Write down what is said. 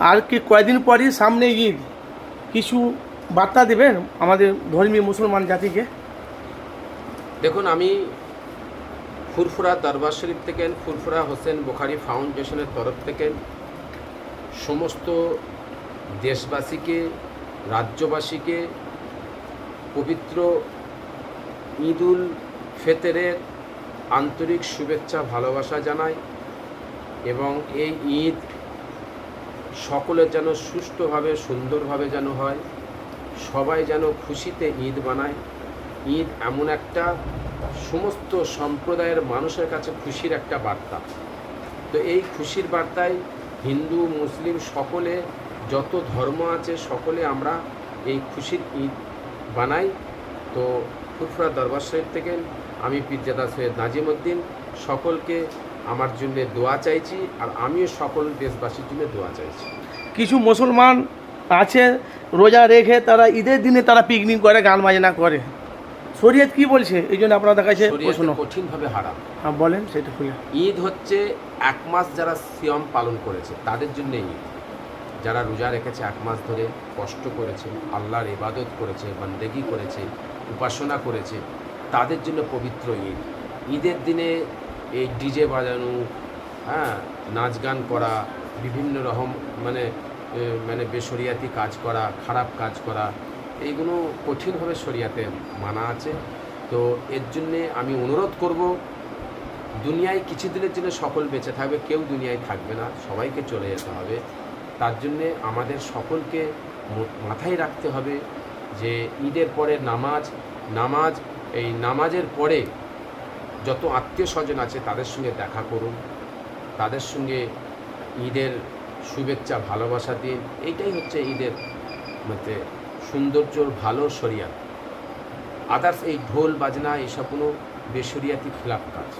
আর কি কয়েকদিন পরই সামনে ঈদ, কিছু বার্তা দেবেন আমাদের ধর্মীয় মুসলমান জাতিকে? দেখুন, আমি ফুরফুরা দরবার শরীফ থেকে, ফুরফুরা হোসেন বুখারী ফাউন্ডেশনের তরফ থেকে সমস্ত দেশবাসীকে, রাজ্যবাসীকে পবিত্র ঈদ উল ফিতরের আন্তরিক শুভেচ্ছা ভালোবাসা জানাই এবং এই ঈদ সকলের যেন সুষ্ঠুভাবে সুন্দরভাবে যেন হয়, সবাই যেন খুশিতে ঈদ বানায়। ঈদ এমন একটা সমস্ত সম্প্রদায়ের মানুষের কাছে খুশির একটা বার্তা। তো এই খুশির বার্তায় হিন্দু মুসলিম সকলে, যত ধর্ম আছে সকলে আমরা এই খুশির ঈদ বানাই। তো ফুরফুরা দরবার শরীফ থেকে আমি পীরজাদা সৈয়দ নাজিমউদ্দিন সকলকে আমার জন্য দোয়া চাইছি, আর আমিও সকল দেশবাসীর জন্য দোয়া চাইছি। কিছু মুসলমান আছে রোজা রেখে তারা ঈদের দিনে তারা পিকনিক করে, গান বাজনা করে, শরীয়ত কি বলছে এই জন্য আপনাদের কাছে প্রশ্ন? কঠিনভাবে হারাম। হ্যাঁ বলেন সেটা খুলে। ঈদ হচ্ছে 1 মাস যারা সিয়াম পালন করেছে তাদের জন্য ঈদ। যারা রোজা রেখেছে 1 মাস ধরে, কষ্ট করেছে, আল্লাহর ইবাদত করেছে, বান্দেগি করেছে, উপাসনা করেছে, তাদের জন্য পবিত্র ঈদ। ঈদের দিনে এই ডিজে বাজানো, নাচ গান করা, বিভিন্ন রকম মানে বেশরিয়াতি কাজ করা, খারাপ কাজ করা, এইগুলো কঠিনভাবে শরিয়াতে মানা আছে। তো এর জন্যে আমি অনুরোধ করব, দুনিয়ায় কিছুদিনের জন্য সকল বেঁচে থাকবে, কেউ দুনিয়ায় থাকবে না, সবাইকে চলে যেতে হবে। তার জন্যে আমাদের সকলকে মাথায় রাখতে হবে যে ঈদের পরে নামাজ, এই নামাজের পরে যত আত্মীয় স্বজন আছে তাদের সঙ্গে দেখা করুন, তাদের সঙ্গে ঈদের শুভেচ্ছা ভালোবাসা দিন। এইটাই হচ্ছে ঈদের মধ্যে সৌন্দর্য, ভালো শরিয়াত। আদার্স এই ঢোল বাজনা এইসব কোনো বেশরিয়াতি খিলাফ কাজ।